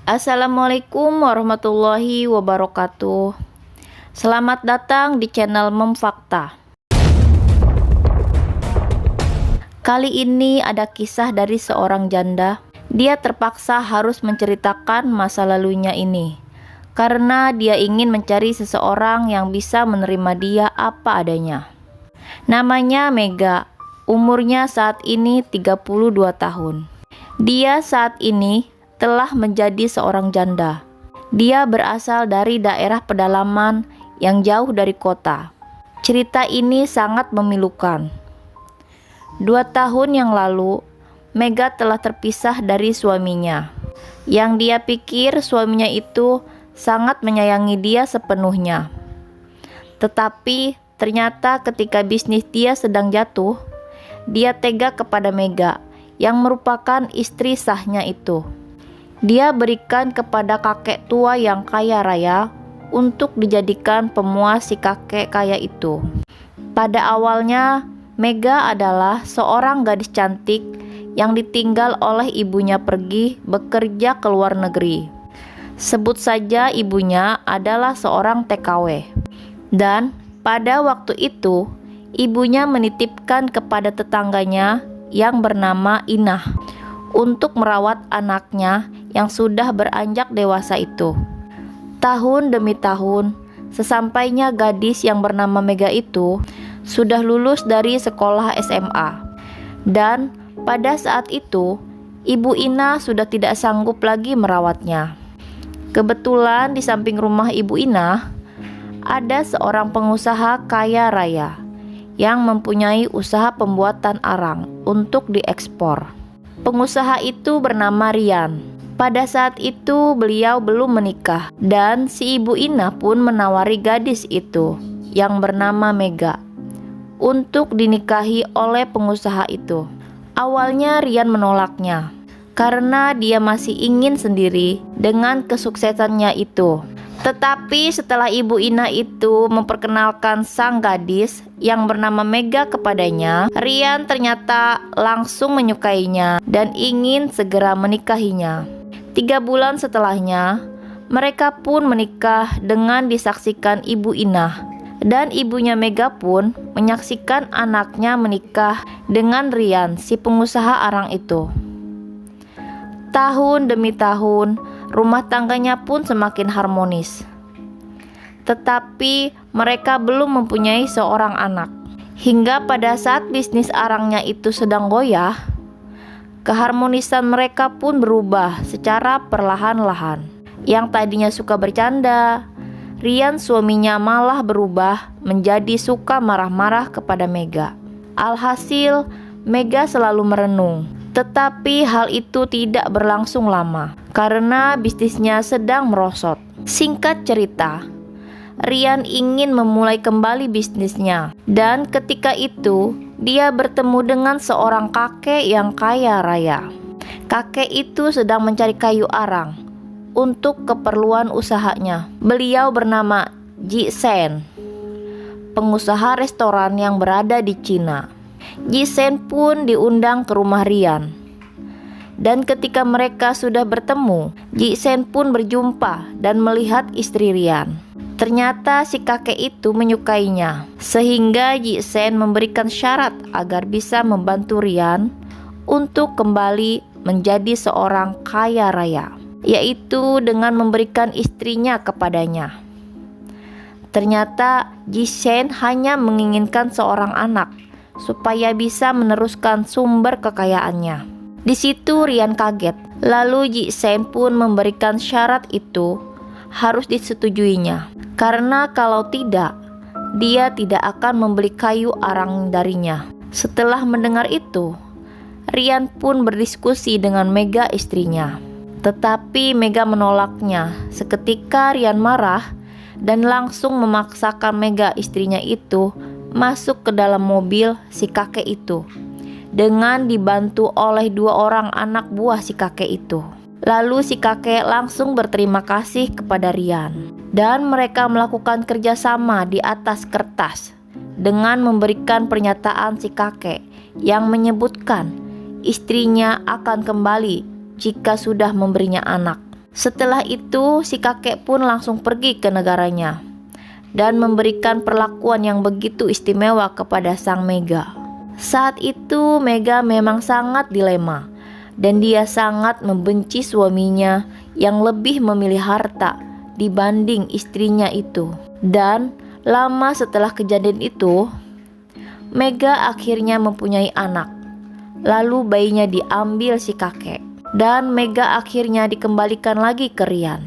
Assalamualaikum warahmatullahi wabarakatuh. Selamat datang di channel Memfakta. Kali ini ada kisah dari seorang janda. Dia terpaksa harus menceritakan masa lalunya ini karena dia ingin mencari seseorang yang bisa menerima dia apa adanya. Namanya Mega. Umurnya saat ini 32 tahun. Dia saat ini telah menjadi seorang janda. Dia berasal dari daerah pedalaman yang jauh dari kota. Cerita ini sangat memilukan. 2 tahun yang lalu, Mega telah terpisah dari suaminya. Yang dia pikir suaminya itu sangat menyayangi dia sepenuhnya. Tetapi ternyata ketika bisnis dia sedang jatuh, dia tega kepada Mega yang merupakan istri sahnya itu. Dia berikan kepada kakek tua yang kaya raya untuk dijadikan pemuas si kakek kaya itu. Pada awalnya, Mega adalah seorang gadis cantik yang ditinggal oleh ibunya pergi bekerja ke luar negeri. Sebut saja ibunya adalah seorang TKW. Dan pada waktu itu, ibunya menitipkan kepada tetangganya yang bernama Inah untuk merawat anaknya yang sudah beranjak dewasa itu. Tahun demi tahun, sesampainya gadis yang bernama Mega itu sudah lulus dari sekolah SMA. Dan pada saat itu, Ibu Inah sudah tidak sanggup lagi merawatnya. Kebetulan di samping rumah Ibu Inah ada seorang pengusaha kaya raya yang mempunyai usaha pembuatan arang untuk diekspor. Pengusaha itu bernama Rian. Pada saat itu beliau belum menikah dan si Ibu Inah pun menawari gadis itu yang bernama Mega untuk dinikahi oleh pengusaha itu. Awalnya Rian menolaknya karena dia masih ingin sendiri dengan kesuksesannya itu. Tetapi setelah Ibu Inah itu memperkenalkan sang gadis yang bernama Mega kepadanya, Rian ternyata langsung menyukainya dan ingin segera menikahinya. 3 bulan setelahnya, mereka pun menikah dengan disaksikan Ibu Inah. Dan ibunya Mega pun menyaksikan anaknya menikah dengan Rian, si pengusaha arang itu. Tahun demi tahun, rumah tangganya pun semakin harmonis. Tetapi mereka belum mempunyai seorang anak. Hingga pada saat bisnis arangnya itu sedang goyah, keharmonisan mereka pun berubah secara perlahan-lahan. Yang tadinya suka bercanda, Rian suaminya malah berubah menjadi suka marah-marah kepada Mega. Alhasil, Mega selalu merenung. Tetapi hal itu tidak berlangsung lama karena bisnisnya sedang merosot. Singkat cerita, Rian ingin memulai kembali bisnisnya dan ketika itu dia bertemu dengan seorang kakek yang kaya raya. Kakek itu sedang mencari kayu arang untuk keperluan usahanya. Beliau bernama Ji Sen, pengusaha restoran yang berada di Cina. Ji Sen pun diundang ke rumah Rian. Dan ketika mereka sudah bertemu, Ji Sen pun berjumpa dan melihat istri Rian. Ternyata si kakek itu menyukainya, sehingga Ji Sen memberikan syarat agar bisa membantu Rian untuk kembali menjadi seorang kaya raya, yaitu dengan memberikan istrinya kepadanya. Ternyata Ji Sen hanya menginginkan seorang anak supaya bisa meneruskan sumber kekayaannya. Di situ Rian kaget. Lalu Ji Sen pun memberikan syarat itu harus disetujuinya. Karena kalau tidak, dia tidak akan membeli kayu arang darinya. Setelah mendengar itu, Rian pun berdiskusi dengan Mega istrinya. Tetapi Mega menolaknya. Seketika Rian marah dan langsung memaksakan Mega istrinya itu masuk ke dalam mobil si kakek itu dengan dibantu oleh 2 orang anak buah si kakek itu. Lalu si kakek langsung berterima kasih kepada Rian dan mereka melakukan kerjasama di atas kertas dengan memberikan pernyataan si kakek yang menyebutkan istrinya akan kembali jika sudah memberinya anak. Setelah itu, si kakek pun langsung pergi ke negaranya dan memberikan perlakuan yang begitu istimewa kepada sang Mega. Saat itu Mega memang sangat dilema dan dia sangat membenci suaminya yang lebih memilih harta dibanding istrinya itu. Dan lama setelah kejadian itu, Mega akhirnya mempunyai anak. Lalu bayinya diambil si kakek dan Mega akhirnya dikembalikan lagi ke Rian.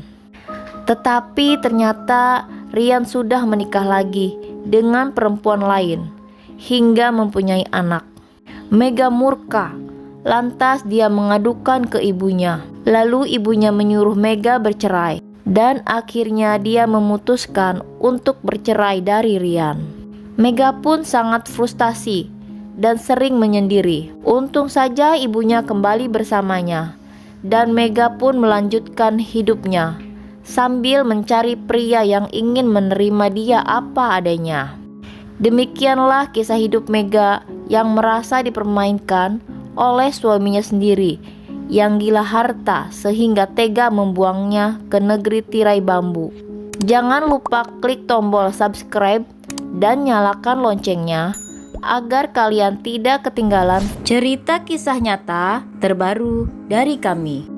Tetapi ternyata Rian sudah menikah lagi dengan perempuan lain hingga mempunyai anak. Mega murka, lantas dia mengadukan ke ibunya. Lalu ibunya menyuruh Mega bercerai dan akhirnya dia memutuskan untuk bercerai dari Rian. Mega pun sangat frustasi dan sering menyendiri. Untung saja ibunya kembali bersamanya dan Mega pun melanjutkan hidupnya sambil mencari pria yang ingin menerima dia apa adanya. Demikianlah kisah hidup Mega yang merasa dipermainkan oleh suaminya sendiri yang gila harta sehingga tega membuangnya ke negeri tirai bambu. Jangan lupa klik tombol subscribe dan nyalakan loncengnya agar kalian tidak ketinggalan cerita kisah nyata terbaru dari kami.